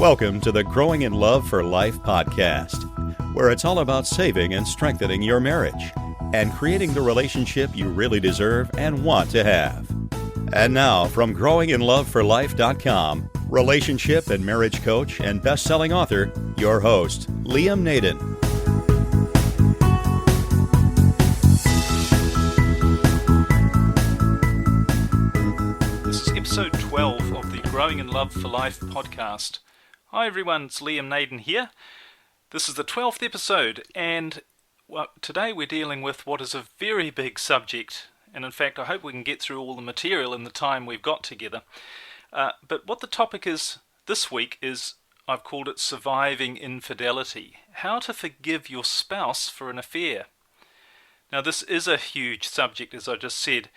Welcome to the Growing in Love for Life podcast, where it's all about saving and strengthening your marriage and creating the relationship you really deserve and want to have. And now, from growinginloveforlife.com, relationship and marriage coach and best-selling author, your host, Liam Naden. This is episode 12 of the Growing in Love for Life podcast. Hi everyone, it's Liam Naden here. This is the 12th episode, and today we're dealing with what is a very big subject, and in fact I hope we can get through all the material in the time we've got together. But what the topic is this week is, I've called it Surviving Infidelity. How to forgive your spouse for an affair. Now this is a huge subject, as I just said,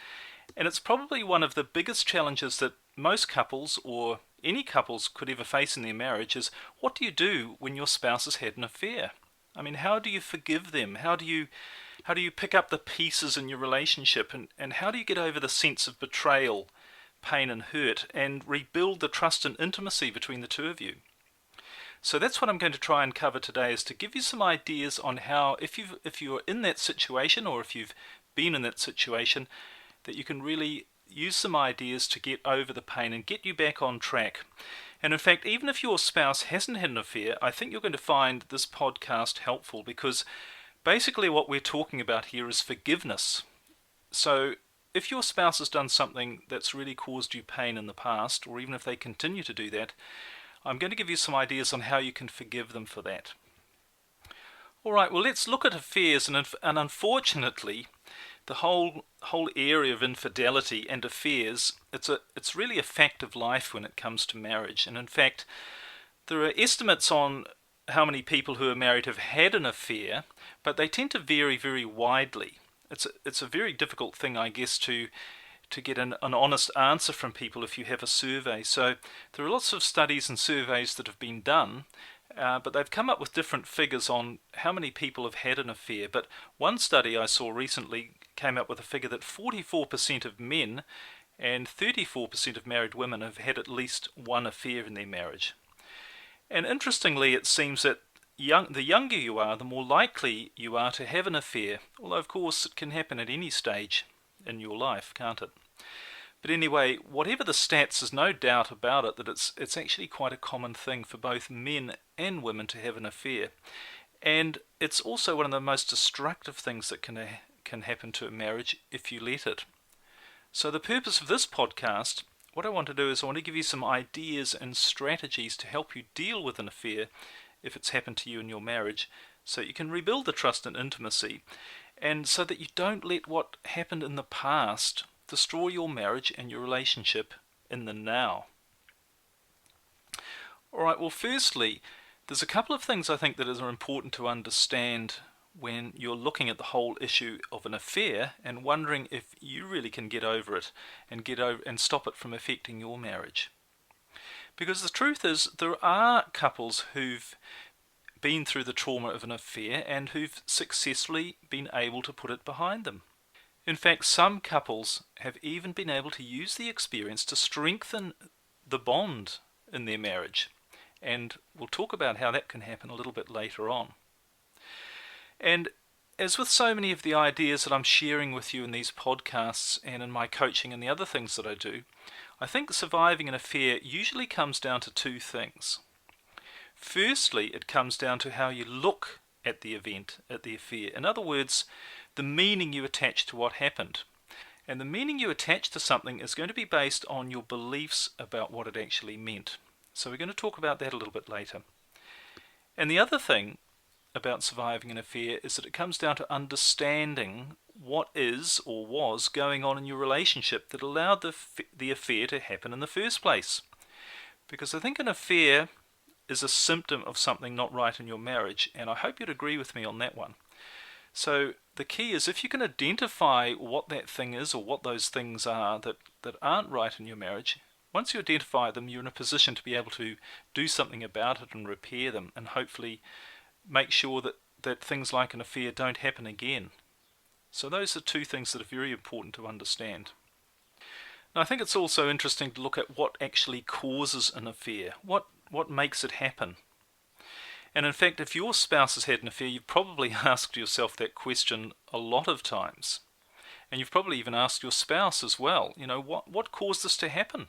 and it's probably one of the biggest challenges that most couples, or any couples, could ever face in their marriage is, what do you do when your spouse has had an affair? I mean, how do you forgive them? How do you pick up the pieces in your relationship, and how do you get over the sense of betrayal, pain and hurt, and rebuild the trust and intimacy between the two of you? So that's what I'm going to try and cover today, is to give you some ideas on how, if you're in that situation, or if you've been in that situation, that you can really use some ideas to get over the pain and get you back on track. And in fact, even if your spouse hasn't had an affair, I think you're going to find this podcast helpful, because basically what we're talking about here is forgiveness. So if your spouse has done something that's really caused you pain in the past, or even if they continue to do that, I'm going to give you some ideas on how you can forgive them for that. Alright, well, let's look at affairs, and unfortunately the whole area of infidelity and affairs, it's really a fact of life when it comes to marriage. And in fact, there are estimates on how many people who are married have had an affair, but they tend to vary very widely. It's a very difficult thing, I guess, to get an honest answer from people if you have a survey. So there are lots of studies and surveys that have been done, but they've come up with different figures on how many people have had an affair. But one study I saw recently came up with a figure that 44% of men and 34% of married women have had at least one affair in their marriage. And interestingly, it seems that the younger you are, the more likely you are to have an affair, although of course it can happen at any stage in your life, can't it? But anyway, whatever the stats, there's no doubt about it that it's actually quite a common thing for both men and women to have an affair. And it's also one of the most destructive things that can happen to a marriage if you let it. So the purpose of this podcast, what I want to do is I want to give you some ideas and strategies to help you deal with an affair if it's happened to you in your marriage, so you can rebuild the trust and intimacy, and so that you don't let what happened in the past destroy your marriage and your relationship in the now. Alright, well, firstly, there's a couple of things I think that are important to understand when you're looking at the whole issue of an affair and wondering if you really can get over it and stop it from affecting your marriage. Because the truth is, there are couples who've been through the trauma of an affair and who've successfully been able to put it behind them. In fact, some couples have even been able to use the experience to strengthen the bond in their marriage. And we'll talk about how that can happen a little bit later on. And as with so many of the ideas that I'm sharing with you in these podcasts and in my coaching and the other things that I do, I think surviving an affair usually comes down to two things. Firstly, it comes down to how you look at the event, at the affair. In other words, the meaning you attach to what happened. And the meaning you attach to something is going to be based on your beliefs about what it actually meant. So we're going to talk about that a little bit later. And the other thing about surviving an affair is that it comes down to understanding what is or was going on in your relationship that allowed the affair to happen in the first place. Because I think an affair is a symptom of something not right in your marriage, and I hope you'd agree with me on that one. So the key is, if you can identify what that thing is or what those things are that aren't right in your marriage, once you identify them, you're in a position to be able to do something about it and repair them, and hopefully make sure that things like an affair don't happen again. So those are two things that are very important to understand. Now, I think it's also interesting to look at what actually causes an affair. What what makes it happen? And in fact, if your spouse has had an affair, you've probably asked yourself that question a lot of times. And you've probably even asked your spouse as well, what caused this to happen?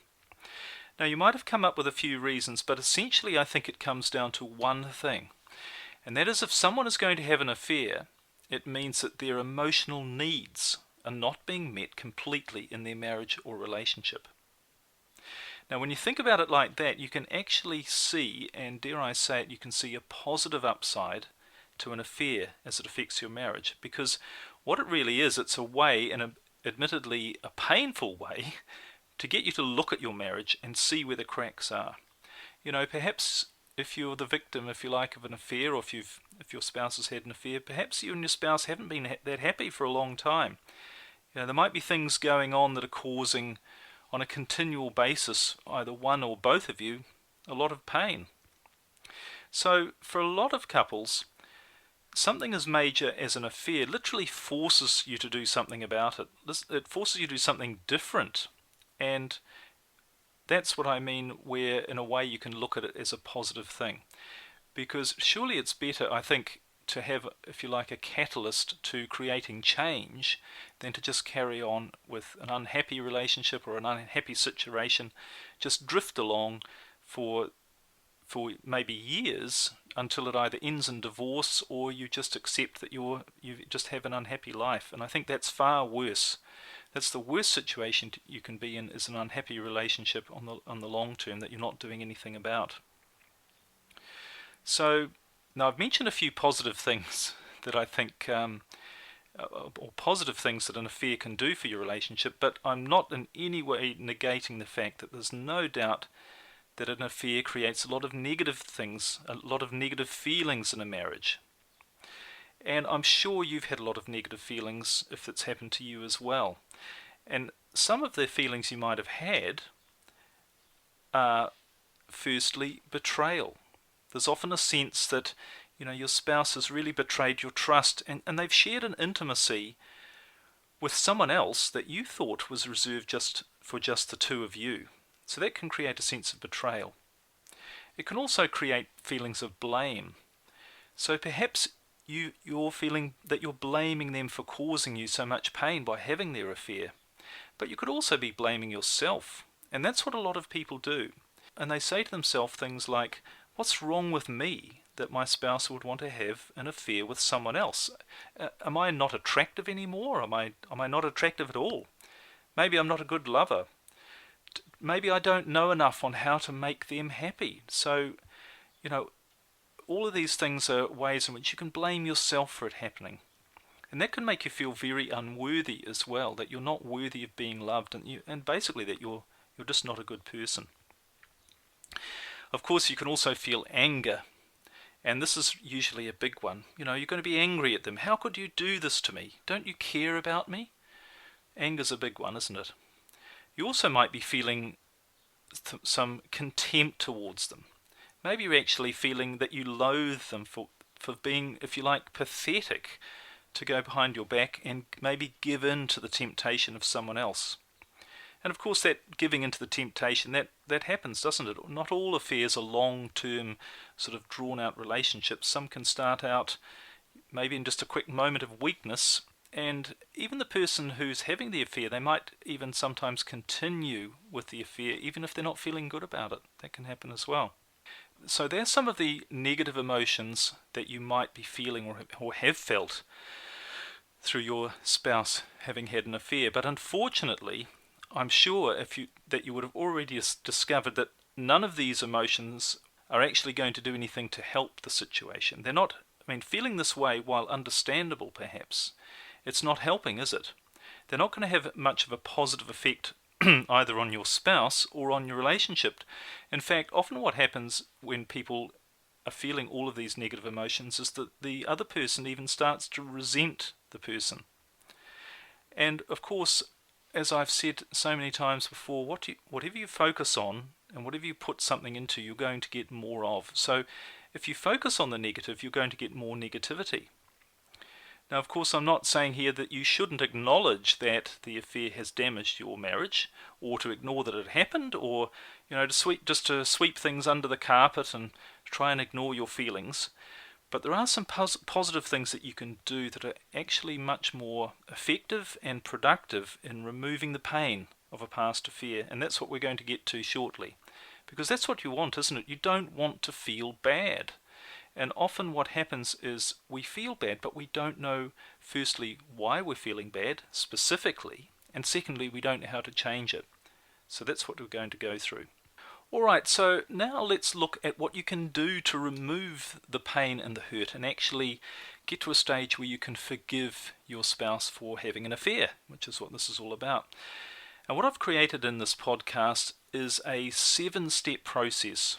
Now, you might have come up with a few reasons, but essentially I think it comes down to one thing. And that is, if someone is going to have an affair, it means that their emotional needs are not being met completely in their marriage or relationship. Now, when you think about it like that, you can actually see, and dare I say it, you can see a positive upside to an affair as it affects your marriage. Because what it really is, it's a way, and admittedly a painful way, to get you to look at your marriage and see where the cracks are. Perhaps if you're the victim, if you like, of an affair, or if your spouse has had an affair, perhaps you and your spouse haven't been that happy for a long time. There might be things going on that are causing, on a continual basis, either one or both of you, a lot of pain. So for a lot of couples, something as major as an affair literally forces you to do something about it. It forces you to do something different. And that's what I mean, where in a way you can look at it as a positive thing. Because surely it's better, I think, to have, if you like, a catalyst to creating change than to just carry on with an unhappy relationship or an unhappy situation, just drift along for maybe years until it either ends in divorce or you just accept that you just have an unhappy life. And I think that's far worse. That's the worst situation you can be in, is an unhappy relationship on the long term that you're not doing anything about. So now I've mentioned a few positive things that I think, or positive things that an affair can do for your relationship, but I'm not in any way negating the fact that there's no doubt that an affair creates a lot of negative things, a lot of negative feelings in a marriage. And I'm sure you've had a lot of negative feelings if it's happened to you as well. And some of the feelings you might have had are, firstly, betrayal. There's often a sense that your spouse has really betrayed your trust, and they've shared an intimacy with someone else that you thought was reserved for just the two of you. So that can create a sense of betrayal. It can also create feelings of blame. So perhaps you're feeling that you're blaming them for causing you so much pain by having their affair. But you could also be blaming yourself. And that's what a lot of people do. And they say to themselves things like, what's wrong with me that my spouse would want to have an affair with someone else? Am I not attractive anymore? Am I not attractive at all? Maybe I'm not a good lover. Maybe I don't know enough on how to make them happy. So, all of these things are ways in which you can blame yourself for it happening. And that can make you feel very unworthy as well, that you're not worthy of being loved, and basically that you're just not a good person. Of course, you can also feel anger, and this is usually a big one. You're going to be angry at them. How could you do this to me? Don't you care about me? Anger's a big one, isn't it? You also might be feeling some contempt towards them. Maybe you're actually feeling that you loathe them for being, if you like, pathetic, to go behind your back and maybe give in to the temptation of someone else. And of course, that giving into the temptation, that happens, doesn't it? Not all affairs are long-term, sort of drawn-out relationships. Some can start out maybe in just a quick moment of weakness, and even the person who's having the affair, they might even sometimes continue with the affair, even if they're not feeling good about it. That can happen as well. So there's some of the negative emotions that you might be feeling or have felt through your spouse having had an affair. But unfortunately, I'm sure that you would have already discovered that none of these emotions are actually going to do anything to help the situation. They're not, feeling this way, while understandable perhaps, it's not helping, is it? They're not going to have much of a positive effect either on your spouse or on your relationship. In fact, often what happens when people are feeling all of these negative emotions is that the other person even starts to resent the person. And of course, as I've said so many times before, whatever you focus on and whatever you put something into, you're going to get more of. So if you focus on the negative, you're going to get more negativity. Now, of course, I'm not saying here that you shouldn't acknowledge that the affair has damaged your marriage, or to ignore that it happened, or to sweep things under the carpet and try and ignore your feelings. But there are some positive things that you can do that are actually much more effective and productive in removing the pain of a past affair, and that's what we're going to get to shortly. Because that's what you want, isn't it? You don't want to feel bad. And often what happens is we feel bad, but we don't know, firstly, why we're feeling bad specifically, and secondly, we don't know how to change it. So that's what we're going to go through. Alright, so now let's look at what you can do to remove the pain and the hurt and actually get to a stage where you can forgive your spouse for having an affair, which is what this is all about. And what I've created in this podcast is a 7-step process.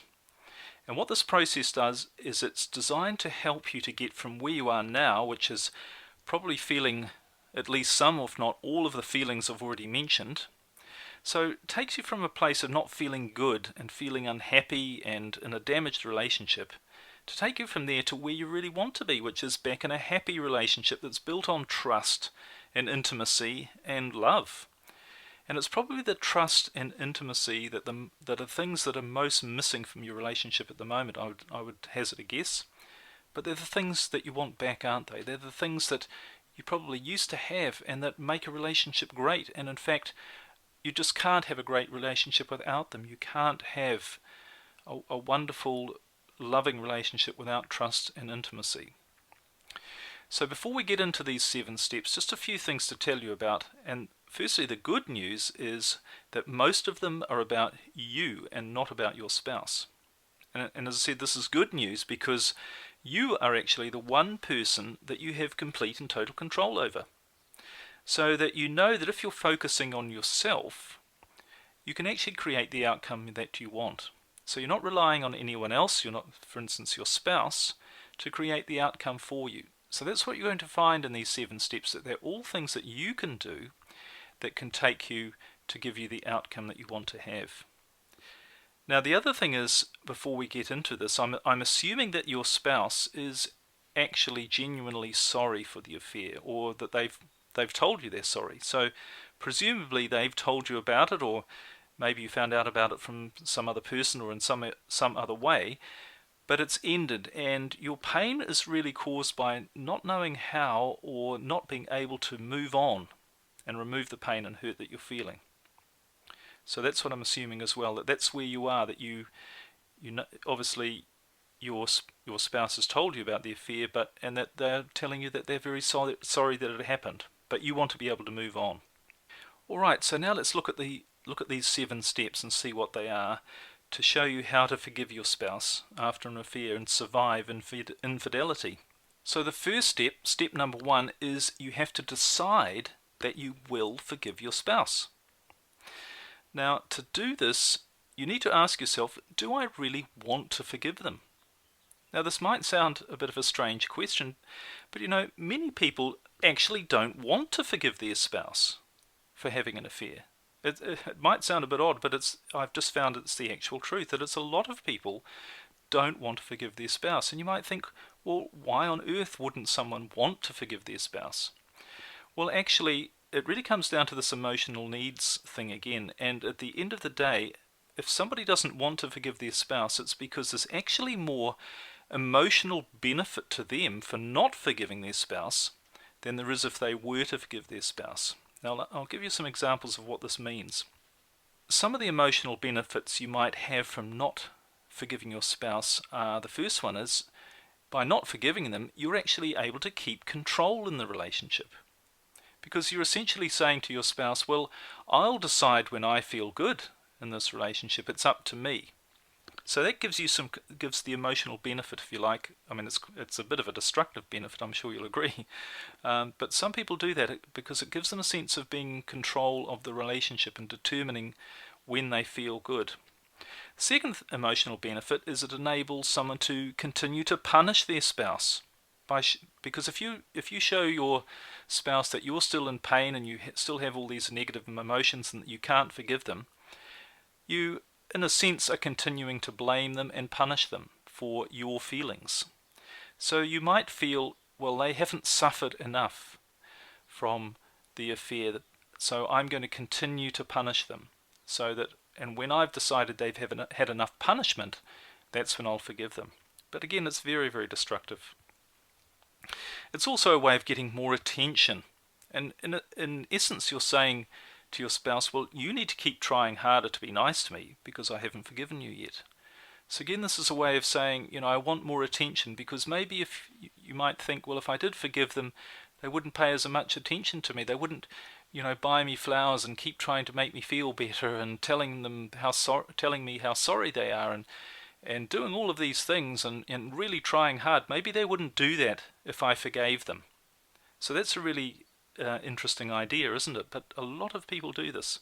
And what this process does is it's designed to help you to get from where you are now, which is probably feeling at least some, if not all, of the feelings I've already mentioned. So it takes you from a place of not feeling good and feeling unhappy and in a damaged relationship to take you from there to where you really want to be, which is back in a happy relationship that's built on trust and intimacy and love. And it's probably the trust and intimacy that are things that are most missing from your relationship at the moment, I would hazard a guess. But they're the things that you want back, aren't they? They're the things that you probably used to have and that make a relationship great. And in fact, you just can't have a great relationship without them. You can't have a wonderful, loving relationship without trust and intimacy. So before we get into these 7 steps, just a few things to tell you about. And firstly, the good news is that most of them are about you and not about your spouse. And as I said, this is good news because you are actually the one person that you have complete and total control over. So that you know that if you're focusing on yourself, you can actually create the outcome that you want. So you're not relying on anyone else, you're not, for instance, your spouse, to create the outcome for you. So that's what you're going to find in these 7 steps, that they're all things that you can do that can take you to give you the outcome that you want to have. Now the other thing is, before we get into this, I'm assuming that your spouse is actually genuinely sorry for the affair, or that they've told you they're sorry. So presumably they've told you about it, or maybe you found out about it from some other person or in some other way, but it's ended, and your pain is really caused by not knowing how or not being able to move on and remove the pain and hurt that you're feeling. So that's what I'm assuming as well, that that's where you are, that you know, obviously your spouse has told you about the affair, and that they're telling you that they're very sorry that it happened, but you want to be able to move on. Alright, so now let's look at these 7 steps and see what they are, to show you how to forgive your spouse after an affair and survive infidelity. So the first step number 1, is you have to decide that you will forgive your spouse. Now, to do this, you need to ask yourself, do I really want to forgive them? Now, this might sound a bit of a strange question, but many people actually don't want to forgive their spouse for having an affair. It might sound a bit odd, but I've just found it's the actual truth, that it's a lot of people don't want to forgive their spouse. And you might think, well, why on earth wouldn't someone want to forgive their spouse? Well, actually, it really comes down to this emotional needs thing again. And at the end of the day, if somebody doesn't want to forgive their spouse, it's because there's actually more emotional benefit to them for not forgiving their spouse than there is if they were to forgive their spouse. Now, I'll give you some examples of what this means. Some of the emotional benefits you might have from not forgiving your spouse are, the first one is, by not forgiving them, you're actually able to keep control in the relationship. Because you're essentially saying to your spouse, well, I'll decide when I feel good in this relationship, it's up to me. So that gives the emotional benefit, if you like. I mean, it's a bit of a destructive benefit, I'm sure you'll agree. But some people do that because it gives them a sense of being in control of the relationship and determining when they feel good. The second emotional benefit is it enables someone to continue to punish their spouse. Because if you show your spouse that you're still in pain and you still have all these negative emotions and that you can't forgive them, you in a sense are continuing to blame them and punish them for your feelings. So you might feel well, they haven't suffered enough from the affair, so I'm going to continue to punish them. And when I've decided they've had enough punishment, that's when I'll forgive them. But again, it's very, very destructive. It's also a way of getting more attention. And in essence, you're saying to your spouse, well, you need to keep trying harder to be nice to me because I haven't forgiven you yet. So again, this is a way of saying, I want more attention, because maybe if you might think, well, if I did forgive them, they wouldn't pay as much attention to me. They wouldn't, buy me flowers and keep trying to make me feel better and telling me how sorry they are and doing all of these things and really trying hard. Maybe they wouldn't do that if I forgave them. So that's a really interesting idea, isn't it? But a lot of people do this.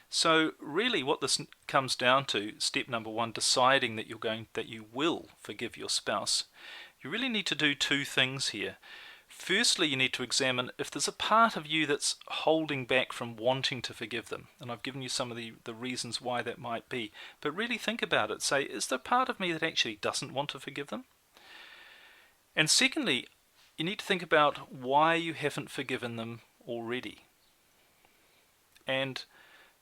So really what this comes down to, step number 1, deciding that you will forgive your spouse. You really need to do 2 things here. Firstly, you need to examine if there's a part of you that's holding back from wanting to forgive them. And I've given you some of the reasons why that might be. But really think about it. Say, is there a part of me that actually doesn't want to forgive them? And secondly, you need to think about why you haven't forgiven them already. And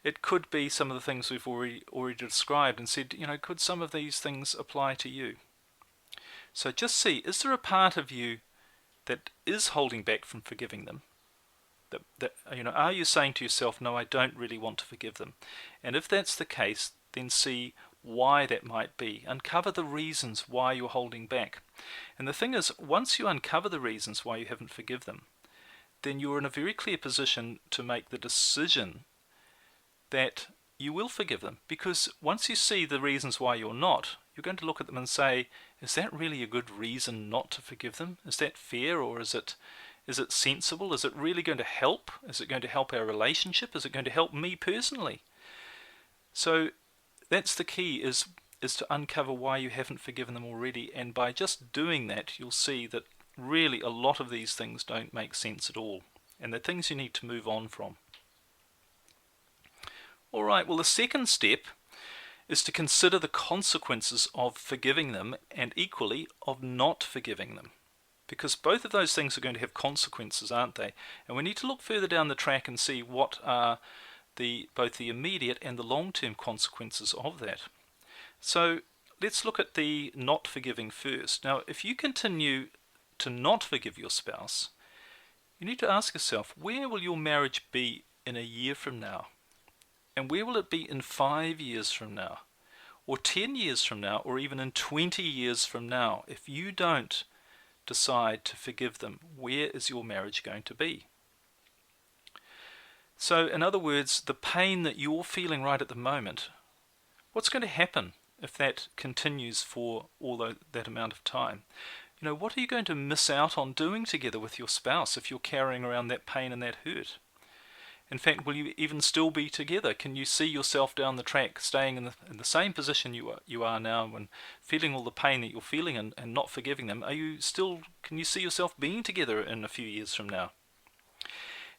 it could be some of the things we've already described and said, could some of these things apply to you? So just see, is there a part of you that is holding back from forgiving them? Are you saying to yourself, no, I don't really want to forgive them? And if that's the case, then see why that might be. Uncover the reasons why you're holding back. And the thing is, once you uncover the reasons why you haven't forgiven them, then you're in a very clear position to make the decision that you will forgive them. Because once you see the reasons why you're not, you're going to look at them and say, is that really a good reason not to forgive them? Is that fair, or is it sensible? Is it really going to help? Is it going to help our relationship? Is it going to help me personally? So that's the key, is to uncover why you haven't forgiven them already. And by just doing that, you'll see that really a lot of these things don't make sense at all, and they're things you need to move on from. All right, well, the second step is to consider the consequences of forgiving them and equally of not forgiving them. Because both of those things are going to have consequences, aren't they? And we need to look further down the track and see what are both the immediate and the long-term consequences of that. So let's look at the not forgiving first. Now, if you continue to not forgive your spouse, you need to ask yourself, where will your marriage be in a year from now? And where will it be in 5 years from now? Or 10 years from now? Or even in 20 years from now? If you don't decide to forgive them, where is your marriage going to be? So, in other words, the pain that you're feeling right at the moment, what's going to happen if that continues for all that amount of time? What are you going to miss out on doing together with your spouse if you're carrying around that pain and that hurt? In fact, will you even still be together? Can you see yourself down the track staying in the same position you are now, and feeling all the pain that you're feeling and not forgiving them? Can you see yourself being together in a few years from now?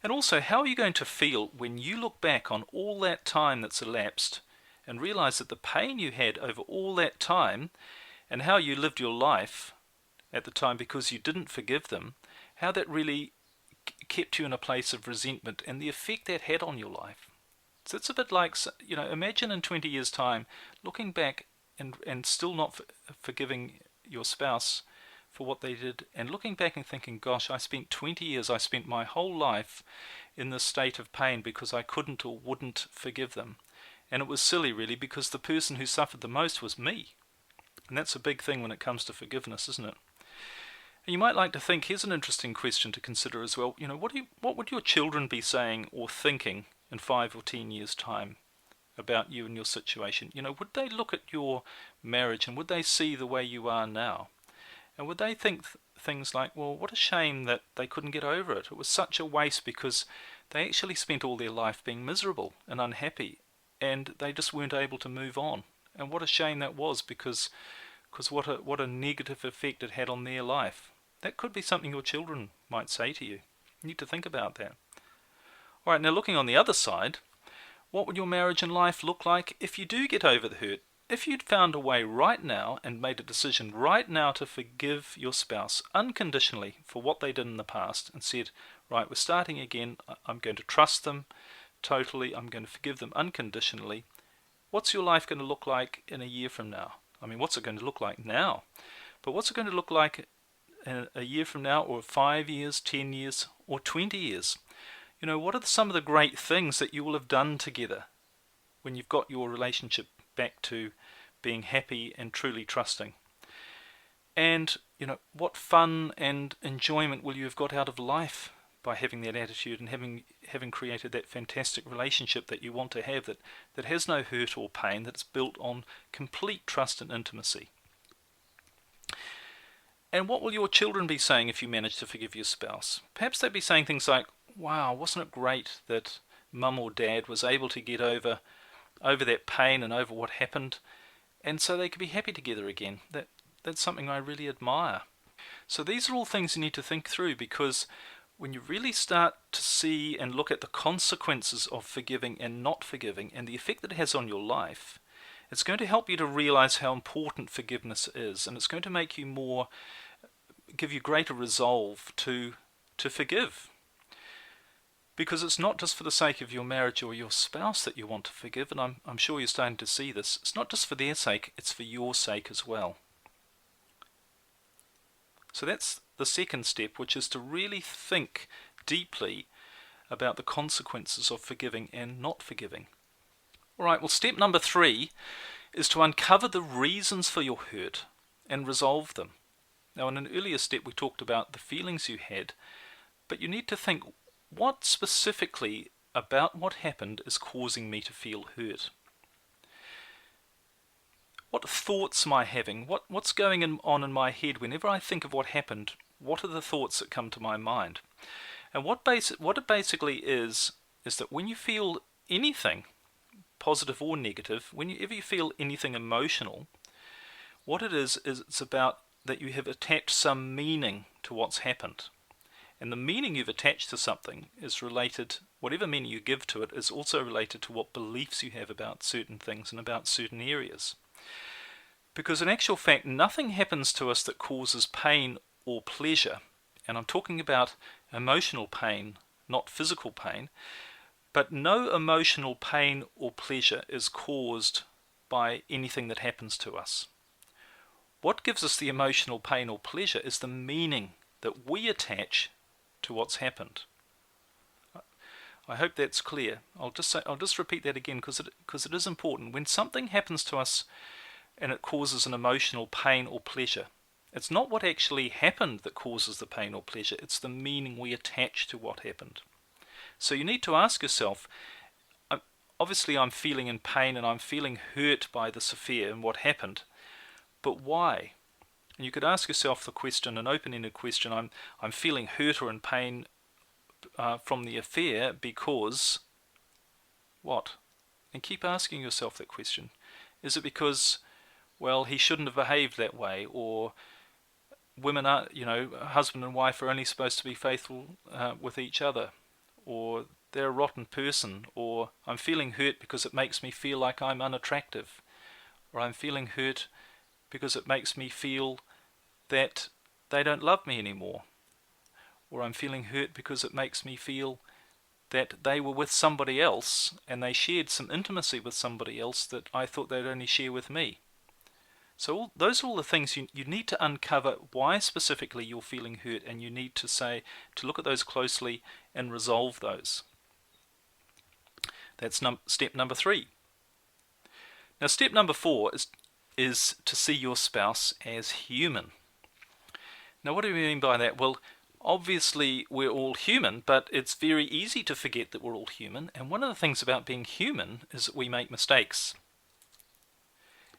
And also, how are you going to feel when you look back on all that time that's elapsed and realize that the pain you had over all that time and how you lived your life at the time because you didn't forgive them, how that really kept you in a place of resentment and the effect that had on your life? So it's a bit like, imagine in 20 years' time looking back and still not forgiving your spouse for what they did, and looking back and thinking, gosh, I spent 20 years, I spent my whole life in this state of pain because I couldn't or wouldn't forgive them. And it was silly, really, because the person who suffered the most was me. And that's a big thing when it comes to forgiveness, isn't it? And you might like to think, here's an interesting question to consider as well. What would your children be saying or thinking in 5 or 10 years' time about you and your situation? Would they look at your marriage and would they see the way you are now? And would they think things like, well, what a shame that they couldn't get over it. It was such a waste because they actually spent all their life being miserable and unhappy, and they just weren't able to move on. And what a shame that was, because what a negative effect it had on their life. That could be something your children might say to you. You need to think about that. All right, now looking on the other side, what would your marriage and life look like if you do get over the hurt if you'd found a way right now and made a decision right now to forgive your spouse unconditionally for what they did in the past and said, right, we're starting again, I'm going to trust them totally, I'm going to forgive them unconditionally, what's your life going to look like in a year from now? I mean, what's it going to look like now? But what's it going to look like in a year from now, or 5 years, 10 years, or 20 years? You know, what are some of the great things that you will have done together when you've got your relationship back to being happy and truly trusting? And, you know, what fun and enjoyment will you have got out of life by having that attitude and having created that fantastic relationship that you want to have, that has no hurt or pain, that's built on complete trust and intimacy? And what will your children be saying if you manage to forgive your spouse? Perhaps they'd be saying things like, wow, wasn't it great that mum or dad was able to get over that pain and over what happened, and so they could be happy together again. That's something I really admire. So these are all things you need to think through, because when you really start to see and look at the consequences of forgiving and not forgiving and the effect that it has on your life, it's going to help you to realize how important forgiveness is, and it's going to make you give you greater resolve to forgive. Because it's not just for the sake of your marriage or your spouse that you want to forgive, and I'm sure you're starting to see this. It's not just for their sake, it's for your sake as well. So that's the second step, which is to really think deeply about the consequences of forgiving and not forgiving. Alright, well, step number 3 is to uncover the reasons for your hurt and resolve them. Now, in an earlier step we talked about the feelings you had, but you need to think, what specifically about what happened is causing me to feel hurt? What thoughts am I having? What's going on in my head whenever I think of what happened? What are the thoughts that come to my mind? And what it basically is that when you feel anything, positive or negative, whenever you feel anything emotional, what it is it's about that you have attached some meaning to what's happened. And the meaning you've attached to something is related, whatever meaning you give to it is also related to what beliefs you have about certain things and about certain areas. Because in actual fact, nothing happens to us that causes pain or pleasure. And I'm talking about emotional pain, not physical pain. But no emotional pain or pleasure is caused by anything that happens to us. What gives us the emotional pain or pleasure is the meaning that we attach to what's happened. I hope that's clear. I'll just repeat that again because it is important. When something happens to us and it causes an emotional pain or pleasure, it's not what actually happened that causes the pain or pleasure, it's the meaning we attach to what happened. So you need to ask yourself, obviously I'm feeling in pain and I'm feeling hurt by this affair and what happened, but why? And you could ask yourself the question, an open-ended question, I'm feeling hurt or in pain from the affair because what? And keep asking yourself that question. Is it because, well, he shouldn't have behaved that way, or women are, husband and wife are only supposed to be faithful with each other, or they're a rotten person, or I'm feeling hurt because it makes me feel like I'm unattractive, or I'm feeling hurt because it makes me feel that they don't love me anymore, or I'm feeling hurt because it makes me feel that they were with somebody else and they shared some intimacy with somebody else that I thought they'd only share with me. So those are all the things you need to uncover why specifically you're feeling hurt, and you need to look at those closely and resolve those. That's step number 3. Now step number 4 is to see your spouse as human. Now what do we mean by that? Well, obviously we're all human, but it's very easy to forget that we're all human, and one of the things about being human is that we make mistakes.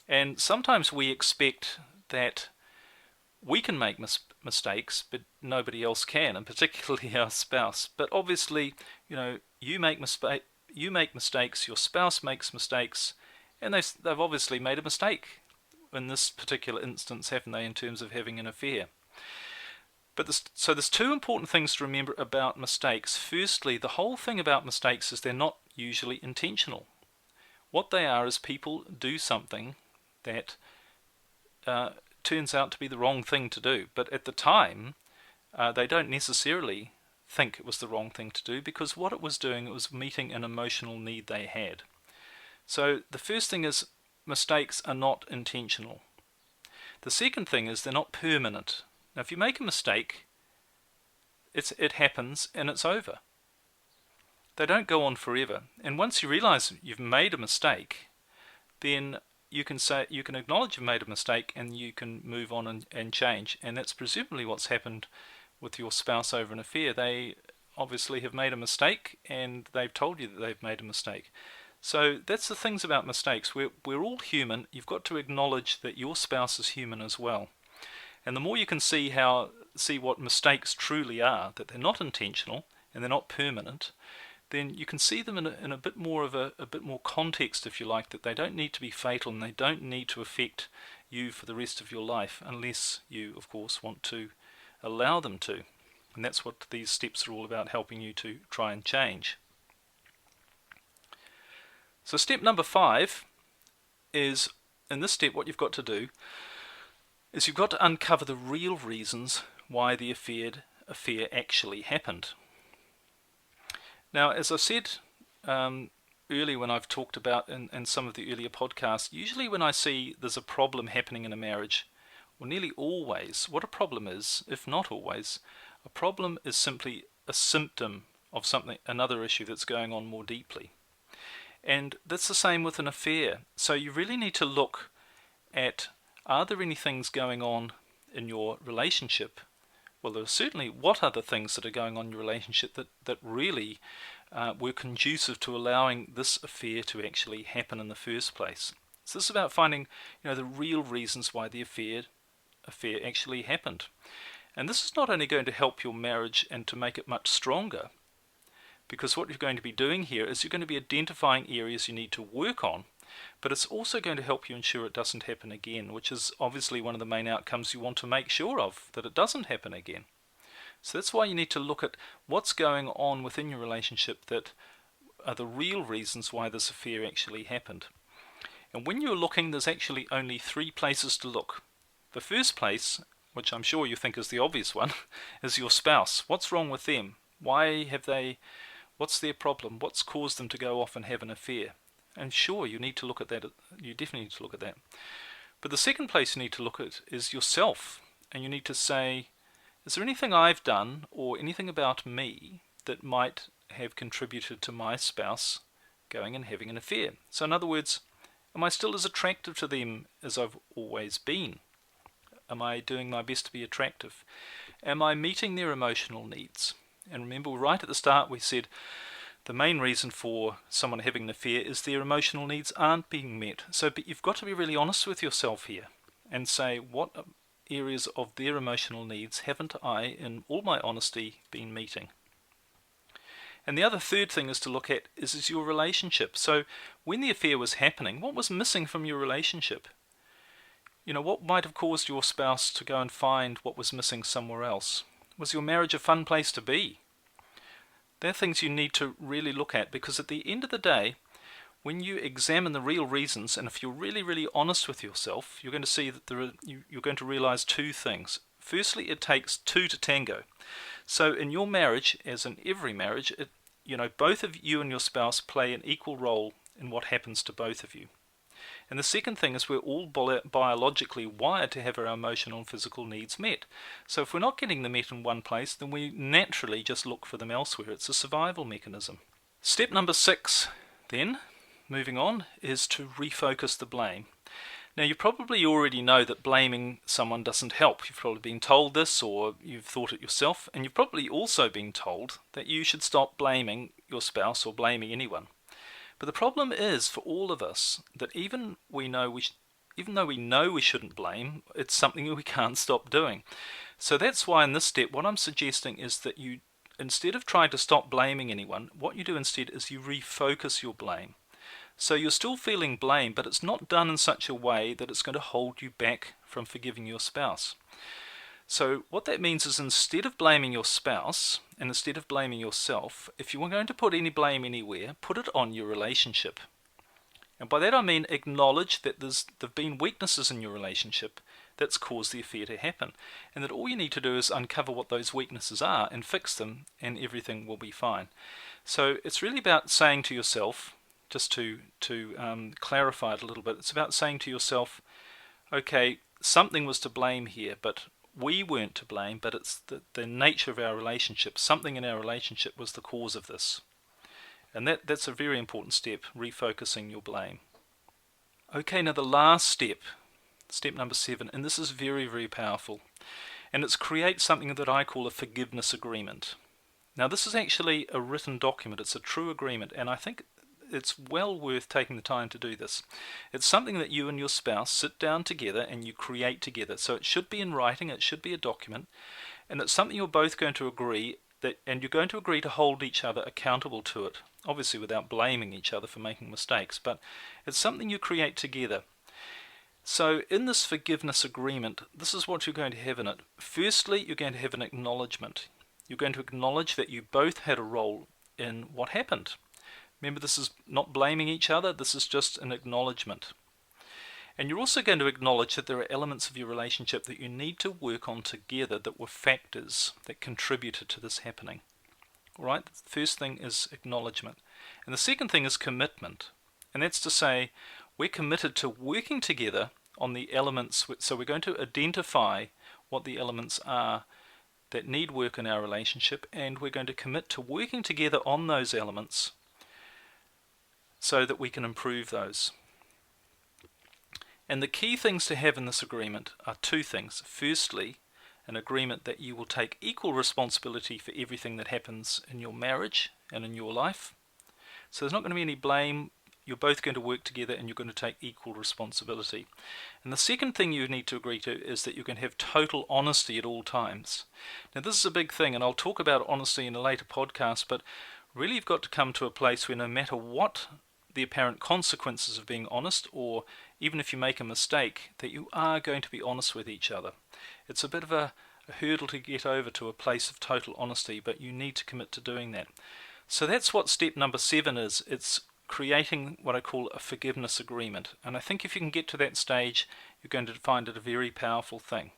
And sometimes we expect that we can make mistakes, but nobody else can, and particularly our spouse. But obviously, you make mistakes, your spouse makes mistakes, and they've obviously made a mistake in this particular instance, haven't they, in terms of having an affair. So there's 2 important things to remember about mistakes. Firstly, the whole thing about mistakes is they're not usually intentional. What they are is people do something that turns out to be the wrong thing to do. But at the time, they don't necessarily think it was the wrong thing to do, because what it was doing, it was meeting an emotional need they had. So the first thing is, mistakes are not intentional. The second thing is, they're not permanent. Now, if you make a mistake, it happens and it's over. They don't go on forever. And once you realize you've made a mistake, then you can acknowledge you've made a mistake, and you can move on and change. And that's presumably what's happened with your spouse over an affair. They obviously have made a mistake, and they've told you that they've made a mistake. So that's the things about mistakes. We're all human. You've got to acknowledge that your spouse is human as well. And the more you can see what mistakes truly are, that they're not intentional and they're not permanent, then you can see them in a bit more of a bit more context, if you like, that they don't need to be fatal and they don't need to affect you for the rest of your life, unless you, of course, want to allow them to. And that's what these steps are all about, helping you to try and change. So step number 5 is, in this step, what you've got to do is you've got to uncover the real reasons why the affair actually happened. Now, as I said earlier when I've talked about in some of the earlier podcasts, usually when I see there's a problem happening in a marriage, or nearly always, what a problem is, if not always, a problem is simply a symptom of another issue that's going on more deeply. And that's the same with an affair. So you really need to look at, are there any things going on in your relationship? Well, there are certainly, what are the things that are going on in your relationship that really were conducive to allowing this affair to actually happen in the first place? So this is about finding, the real reasons why the affair actually happened. And this is not only going to help your marriage and to make it much stronger, because what you're going to be doing here is you're going to be identifying areas you need to work on, but it's also going to help you ensure it doesn't happen again, which is obviously one of the main outcomes you want to make sure of, that it doesn't happen again. So that's why you need to look at what's going on within your relationship that are the real reasons why this affair actually happened. And when you're looking, there's actually only 3 places to look. The first place, which I'm sure you think is the obvious one, is your spouse. What's wrong with them? What's their problem? What's caused them to go off and have an affair? And sure, you need to look at that. You definitely need to look at that. But the second place you need to look at is yourself. And you need to say, is there anything I've done or anything about me that might have contributed to my spouse going and having an affair? So in other words, am I still as attractive to them as I've always been? Am I doing my best to be attractive? Am I meeting their emotional needs? And remember, right at the start we said the main reason for someone having an affair is their emotional needs aren't being met. But you've got to be really honest with yourself here and say, what areas of their emotional needs haven't I, in all my honesty, been meeting? And the other third thing is to look at is your relationship. So when the affair was happening, what was missing from your relationship? What might have caused your spouse to go and find what was missing somewhere else? Was your marriage a fun place to be? They're things you need to really look at, because at the end of the day, when you examine the real reasons, and if you're really, really honest with yourself, you're going to see that you're going to realize 2 things. Firstly, it takes 2 to tango. So in your marriage, as in every marriage, both of you and your spouse play an equal role in what happens to both of you. And the second thing is we're all biologically wired to have our emotional and physical needs met. So if we're not getting them met in one place, then we naturally just look for them elsewhere. It's a survival mechanism. Step number 6, then, moving on, is to refocus the blame. Now, you probably already know that blaming someone doesn't help. You've probably been told this, or you've thought it yourself, and you've probably also been told that you should stop blaming your spouse or blaming anyone. But the problem is, for all of us, that even though we know we shouldn't blame, it's something we can't stop doing. So that's why in this step, what I'm suggesting is that you, instead of trying to stop blaming anyone, what you do instead is you refocus your blame. So you're still feeling blame, but it's not done in such a way that it's going to hold you back from forgiving your spouse. So what that means is, instead of blaming your spouse and instead of blaming yourself, if you were going to put any blame anywhere, put it on your relationship. And by that I mean acknowledge that there've been weaknesses in your relationship that's caused the affair to happen, and that all you need to do is uncover what those weaknesses are and fix them, and everything will be fine. So it's really about saying to yourself, just to clarify it a little bit, it's about saying to yourself, okay, something was to blame here, but we weren't to blame, but it's the nature of our relationship. Something in our relationship was the cause of this. And that's a very important step, refocusing your blame. Okay, now the last step number 7, and this is very, very powerful, and it's create something that I call a forgiveness agreement. Now this is actually a written document, it's a true agreement, and I think it's well worth taking the time to do this. It's something that you and your spouse sit down together and you create together. So it should be in writing, it should be a document, and it's something you're both going to agree that, and you're going to agree to hold each other accountable to it, obviously without blaming each other for making mistakes, but it's something you create together. So in this forgiveness agreement, this is what you're going to have in it. Firstly, you're going to have an acknowledgement. You're going to acknowledge that you both had a role in what happened. Remember, this is not blaming each other, this is just an acknowledgement. And you're also going to acknowledge that there are elements of your relationship that you need to work on together that were factors that contributed to this happening. Alright, the first thing is acknowledgement. And the second thing is commitment. And that's to say, we're committed to working together on the elements, so we're going to identify what the elements are that need work in our relationship, and we're going to commit to working together on those elements so that we can improve those. And the key things to have in this agreement are two things. Firstly, an agreement that you will take equal responsibility for everything that happens in your marriage and in your life. So there's not going to be any blame. You're both going to work together and you're going to take equal responsibility. And the second thing you need to agree to is that you're going to have total honesty at all times. Now this is a big thing, and I'll talk about honesty in a later podcast, but really you've got to come to a place where no matter what the apparent consequences of being honest, or even if you make a mistake, that you are going to be honest with each other. It's a bit of a hurdle to get over to a place of total honesty, but you need to commit to doing that. So that's what step number 7 is. It's creating what I call a forgiveness agreement. And I think if you can get to that stage, you're going to find it a very powerful thing.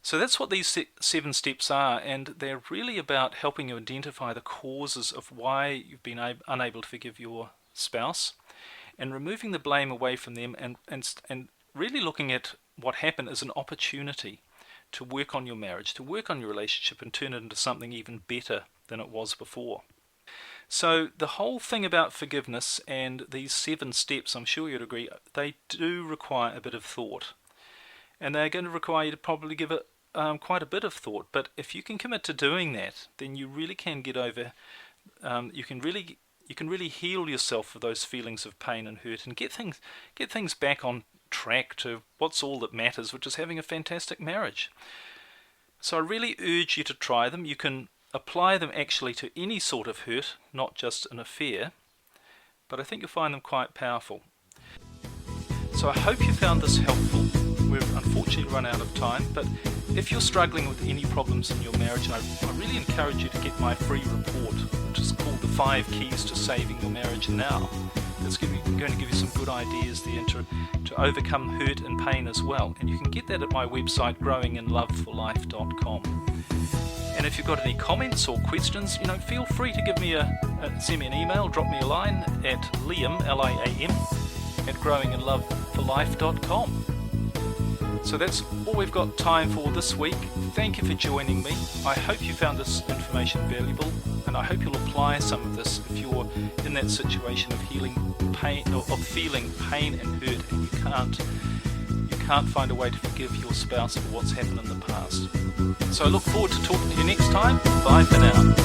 So that's what these 7 steps are, and they're really about helping you identify the causes of why you've been unable to forgive your spouse, and removing the blame away from them, and really looking at what happened as an opportunity to work on your marriage, to work on your relationship, and turn it into something even better than it was before. So the whole thing about forgiveness and these 7 steps, I'm sure you'd agree, they do require a bit of thought. And they're going to require you to probably give it quite a bit of thought. But if you can commit to doing that, then you really can get over, you can really heal yourself for those feelings of pain and hurt, and get things back on track to what's all that matters, which is having a fantastic marriage. So I really urge you to try them. You can apply them actually to any sort of hurt, not just an affair, but I think you'll find them quite powerful. So I hope you found this helpful. We've unfortunately run out of time, but if you're struggling with any problems in your marriage, I really encourage you to get my free report, which is called The 5 Keys to Saving Your Marriage Now. It's going to give you some good ideas there to overcome hurt and pain as well. And you can get that at my website, growinginloveforlife.com. And if you've got any comments or questions, feel free to give me send me an email, drop me a line at Liam, L-I-A-M, at growinginloveforlife.com. So that's all we've got time for this week. Thank you for joining me. I hope you found this information valuable, and I hope you'll apply some of this if you're in that situation of feeling pain and hurt, and you can't find a way to forgive your spouse for what's happened in the past. So I look forward to talking to you next time. Bye for now.